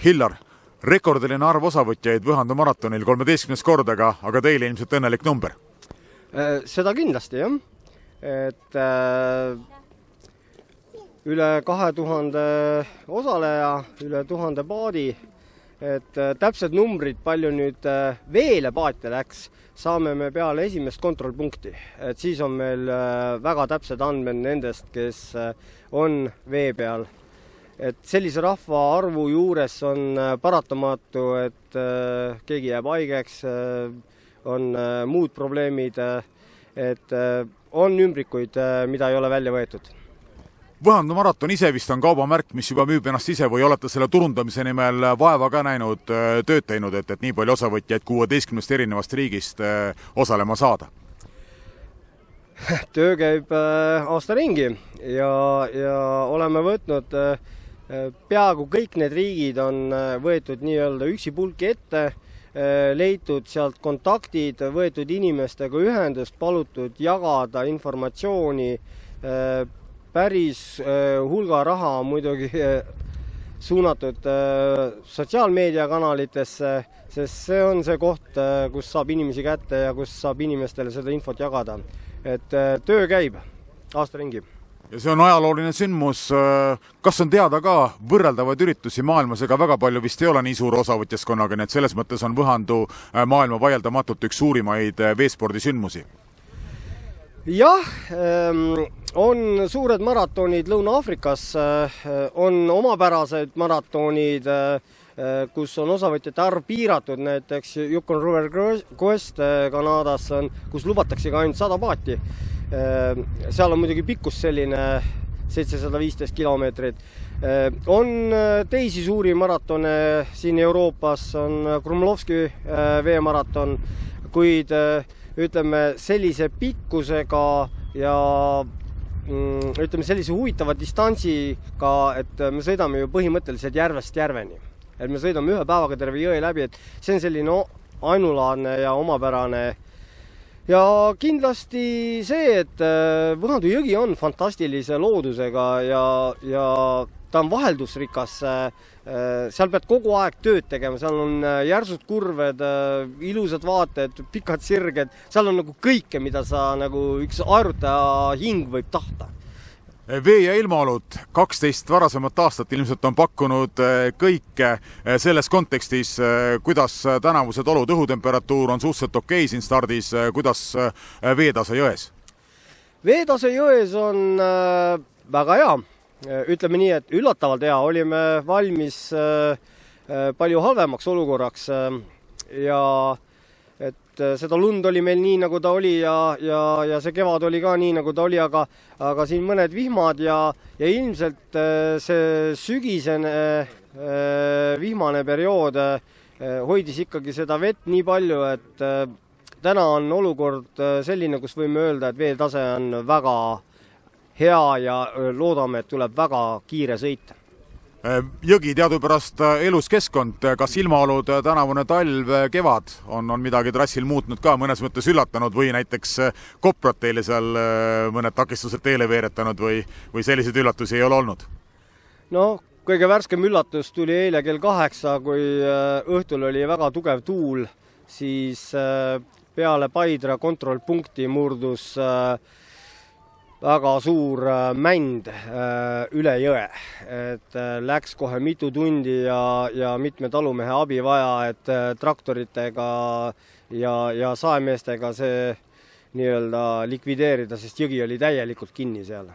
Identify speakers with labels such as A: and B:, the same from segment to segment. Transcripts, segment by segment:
A: Hillar, rekordiline arv osavõtjaid Võhandu maratonil 13 kordaga, aga teile ilmselt õnnelik number?
B: Seda kindlasti, jah. Et üle 2000 osaleja, üle 1000 paadi, et täpsed numbrid, palju nüüd veele paate läks, saame me peale esimest kontrollpunkti. Et siis on meil väga täpsed andmed nendest, kes on vee peal. Et sellise rahva arvu juures on paratamatu, et keegi jääb haigeks, on muud probleemid, et on ümbrikuid, mida ei ole välja võetud.
A: Võhandu maraton ise vist on kaubamärk, mis juba müüb ennast ise või olete selle turundamise nimel vaeva ka näinud, tööd teinud, et nii palju osavõtjaid 16 erinevast riigist osalema saada?
B: Töö käib aasta ringi ja oleme võtnud peaaegu kõik need riigid on võetud nii-öelda üksi pulki ette, leitud sealt kontaktid, võetud inimestega ühendust, palutud jagada informatsiooni, päris hulga raha muidugi suunatud sotsiaalmeediakanalitesse, sest see on see koht, kus saab inimesi kätte ja kus saab inimestele seda infot jagada. Et töö käib aasta ringi.
A: Ja see on ajalooline sündmus. Kas on teada ka võrreldavaid üritusi maailmas, ega väga palju vist ei ole nii suur osavõtjaskonnaga, nii et selles mõttes on Võhandu maailma vaieldamatult üks suurimaid veespordisündmusi?
B: Jah, on suured maratonid Lõuna-Aafrikas, on omapärased maratonid, kus on osavõtjate arv piiratud, näiteks Yukon River Quest Kanadas, kus lubatakse ka ainult 100 paati. Seal on muidugi pikkus selline 715 kilomeetrit. On teisi suuri maratone siin Euroopas, on Krumlovski veemaraton, kuid ütleme sellise pikkusega ja ütleme sellise huvitava distantsiga, et me sõidame ju põhimõtteliselt järvest järveni. Et me sõidame ühe päevaga terve jõe läbi, et see on selline ainulaadne ja omapärane. Ja kindlasti see, et Võhandu jõgi on fantastilise loodusega ja ta on vaheldusrikas. Seal pead kogu aeg tööd tegema, seal on järsud kurved, ilusad vaated, pikad sirged. Seal on nagu kõike, mida sa nagu üks aerutaja hing võib tahta.
A: Vee ja ilmaolud 12 varasemat aastat ilmselt on pakkunud kõike selles kontekstis, kuidas tänavused olud, õhutemperatuur on suhteliselt okei siin stardis, kuidas veetase jões?
B: Veetase jões on väga hea. Ütleme nii, et üllatavalt hea. Olime valmis palju halvemaks olukorraks ja et seda lund oli meil nii, nagu ta oli ja see kevad oli ka nii, nagu ta oli, aga siin mõned vihmad ja ilmselt see sügisene vihmane periood hoidis ikkagi seda vett nii palju, et täna on olukord selline, kus võime öelda, et veetase on väga hea ja loodame, et tuleb väga kiire sõita.
A: Jõgi teadupärast elus keskkond, kas ilmaolud tänavune talv, kevad on midagi trassil muutnud ka, mõnes mõttes üllatanud või näiteks Koprat teile seal mõned takistused teele veeretanud või selliseid üllatusi ei ole olnud?
B: No, kõige värskem üllatus tuli eile kell 8, kui õhtul oli väga tugev tuul, siis peale Paidra kontrollpunkti murdus väga suur mänd üle jõe, et läks kohe mitu tundi ja mitme talumehe abi vaja, et traktoritega ja saemeestega see nii-öelda likvideerida, sest jõgi oli täielikult kinni seal.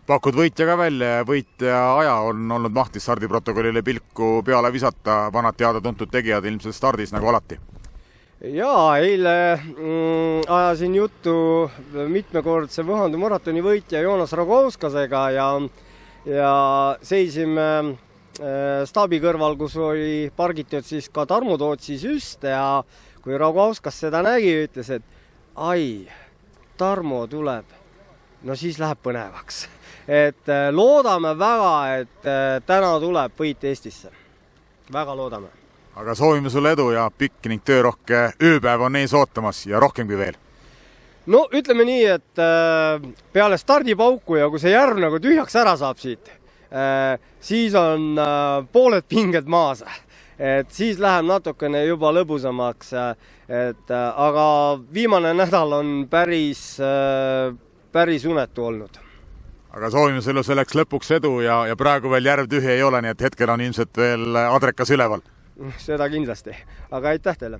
A: Pakud võitja ka välja, võitja aja on olnud mahtis stardiprotokollile pilku peale visata, vanad teada-tuntud tegijad ilmselt stardis nagu alati.
B: Jaa, eile ajasin juttu mitmekordse Võhandu maratoni võitja Joonas Rogauskasega ja seisime staabi kõrval, kus oli pargitud siis ka Tarmo Tootsi süst ja kui Rogauskas seda nägi, ütles, et ai, Tarmo tuleb, no siis läheb põnevaks. Et loodame väga, et täna tuleb võit Eestisse. Väga loodame.
A: Aga soovime sulle edu ja pikk ning töörohke ööpäev on ees ootamas ja rohkemgi veel.
B: No ütleme nii, et peale stardipauku ja kui see järv nagu tühjaks ära saab siit, siis on pooled pinged maas. Et siis läheb natukene juba lõbusamaks, aga viimane nädal on päris unetu olnud.
A: Aga soovime sulle selleks lõpuks edu ja praegu veel järv tühi ei ole, nii et hetkel on ilmselt veel adrekas üleval.
B: Seda kindlasti, aga aitäh teile!